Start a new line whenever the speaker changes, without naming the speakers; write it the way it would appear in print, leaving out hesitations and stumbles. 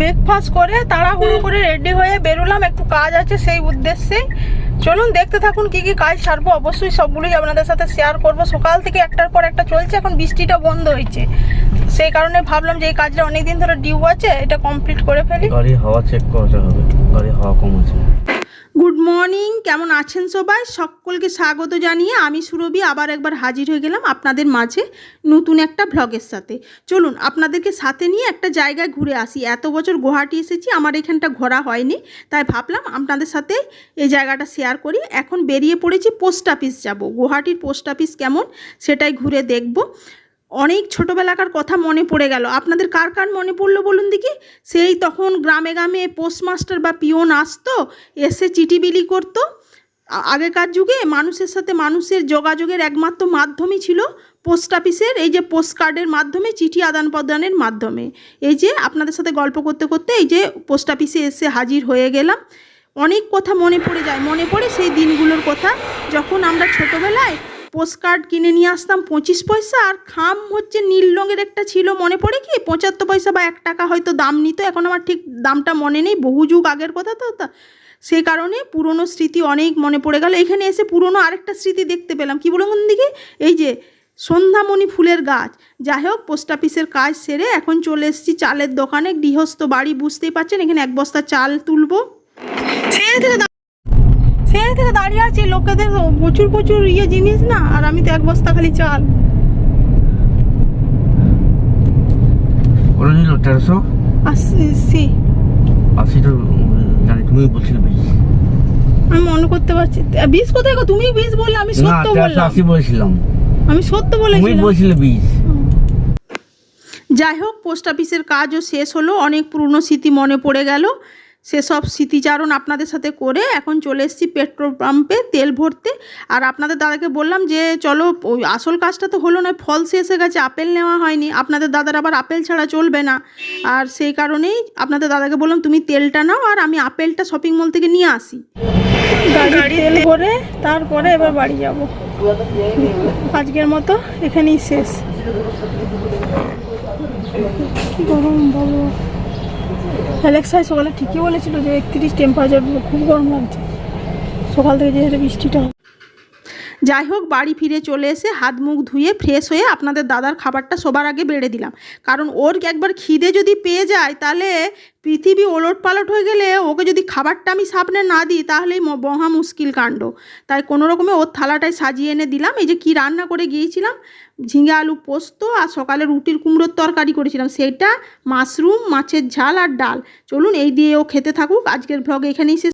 Breakfast করে তাড়াহুড়ো করে রেডি হয়ে বেরোলাম, একটু কাজ আছে সেই উদ্দেশ্যে। চলুন দেখতে থাকুন কি কি কাজ সারবো, অবশ্যই সবগুলোই আপনাদের সাথে শেয়ার করব। সকাল থেকে একটার পর একটা চলছে, এখন বৃষ্টিটা বন্ধ হয়েছে, সেই কারণে ভাবলাম যে এই কাজটা অনেকদিন ধরে ডিউ আছে, এটা কমপ্লিট করে ফেলি।
গাড়ি হাওয়া চেক করতে হবে, গাড়ি হাওয়া কম আছে।
গুড মর্নিং, কেমন আছেন সবাই? সকলকে স্বাগত জানিয়ে আমি সুরভি আবার একবার হাজির হয়ে গেলাম আপনাদের মাঝে নতুন একটা ভ্লগের সাথে। চলুন আপনাদেরকে সাথে নিয়ে একটা জায়গায় ঘুরে আসি। এত বছর গুয়াহাটি এসেছি, আমার এখানটা ঘোরা হয়নি, তাই ভাবলাম আপনাদের সাথে এই জায়গাটা শেয়ার করি। এখন বেরিয়ে পড়েছি পোস্ট অফিস যাব। গুয়াহাটির পোস্ট অফিস কেমন সেটাই ঘুরে দেখব। অনেক ছোটোবেলাকার কথা মনে পড়ে গেল। আপনাদের কার কার মনে পড়লো বলুন দেখি? সেই তখন গ্রামে গ্রামে পোস্টমাস্টার বা পিওন আসতো, এসে চিঠি বিলি করতো। আগেকার যুগে মানুষের সাথে মানুষের যোগাযোগের একমাত্র মাধ্যমই ছিল পোস্ট অফিসের এই যে পোস্ট কার্ডের মাধ্যমে চিঠি আদান প্রদানের মাধ্যমে। এই যে আপনাদের সাথে গল্প করতে করতে এই যে পোস্ট অফিসে এসে হাজির হয়ে গেলাম। অনেক কথা মনে পড়ে যায়, মনে পড়ে সেই দিনগুলোর কথা, যখন আমরা ছোটোবেলায় পোস্ট কার্ড কিনে নিয়ে আসতাম 25 পয়সা, আর খাম হচ্ছে নীল রঙের একটা ছিল, মনে পড়ে কি 75 পয়সা বা 1 টাকা হয়তো দাম নিত। এখন আমার ঠিক দামটা মনে নেই, বহু যুগ আগের কথা তো। সেই কারণে পুরনো স্মৃতি অনেক মনে পড়ে গেল। এখানে এসে পুরনো আরেকটা স্মৃতি দেখতে পেলাম। কি বলুন দিকে, এই যে সন্ধ্যামণি ফুলের গাছ। যাই হোক, পোস্ট অফিসের কাজ সেরে এখন চলে এসেছি চালের দোকানে। গৃহস্থ বাড়ি, বুঝতেই পারছেন, এখানে 1 বস্তা চাল তুলবো। সেই থেকে দাঁড়িয়ে আছি, লোকেদের প্রচুর প্রচুর জিনিস না, আর আমি তো 1 বস্তা খালি চাল।
ওরা নিল 1380। 80 তো জানি, তুমি বলছিলে 20।
আমি মনে করতে পারছি 20 কোথায় গো? তুমি 20 বললে, আমি সত্য বললাম।
80 বলেছিলাম,
আমি সত্য বলেছিলাম,
তুমি বলছিলে 20।
যাই হোক, পোস্ট অফিসের কাজও শেষ হলো, অনেক পুরনো স্মৃতি মনে পড়ে গেল। সেসব স্মৃতিচারণ আপনাদের সাথে করে এখন চলে এসেছি পেট্রোল পাম্পে তেল ভরতে। আর আপনাদের দাদাকে বললাম যে চলো, ওই আসল কাজটা তো হলো না, ফল এসে গেছে, আপেল নেওয়া হয়নি। আপনাদের দাদার আবার আপেল ছাড়া চলবে না, আর সেই কারণেই আপনাদের দাদাকে বললাম তুমি তেলটা নাও আর আমি আপেলটা শপিং মল থেকে নিয়ে আসি। গাড়ি তেল ভরে তারপরে এবার বাড়ি যাব। আজকের মতো এখানেই শেষ। কি গরম বলো। অ্যালেক্সাই সকালে ঠিকই বলেছিল যে 31 টেম্পারেচার, খুব গরম লাগছে সকাল থেকে, যেহেতু বৃষ্টিটা। যাই হোক, বাড়ি ফিরে চলে এসে হাত মুখ ধুয়ে ফ্রেশ হয়ে আপনাদের দাদার খাবারটা সবার আগে বেড়ে দিলাম। কারণ ওর একবার খিদে যদি পেয়ে যায়, তাহলে পৃথিবী ওলট পালট হয়ে গেলে ওকে যদি খাবারটা আমি সামনে না দিই, তাহলেই মহা মুশকিল কাণ্ড। তাই কোনো রকমে ওর থালাটায় সাজিয়ে এনে দিলাম। এই যে কি রান্না করে গিয়েছিলাম, ঝিঙে আলু পোস্ত, আর সকালে রুটির কুমড়োর তরকারি করেছিলাম, সেইটা, মাশরুম, মাছের ঝাল আর ডাল। চলুন এই দিয়ে ও খেতে থাকুক। আজকের ভ্লগ এখানেই শেষ।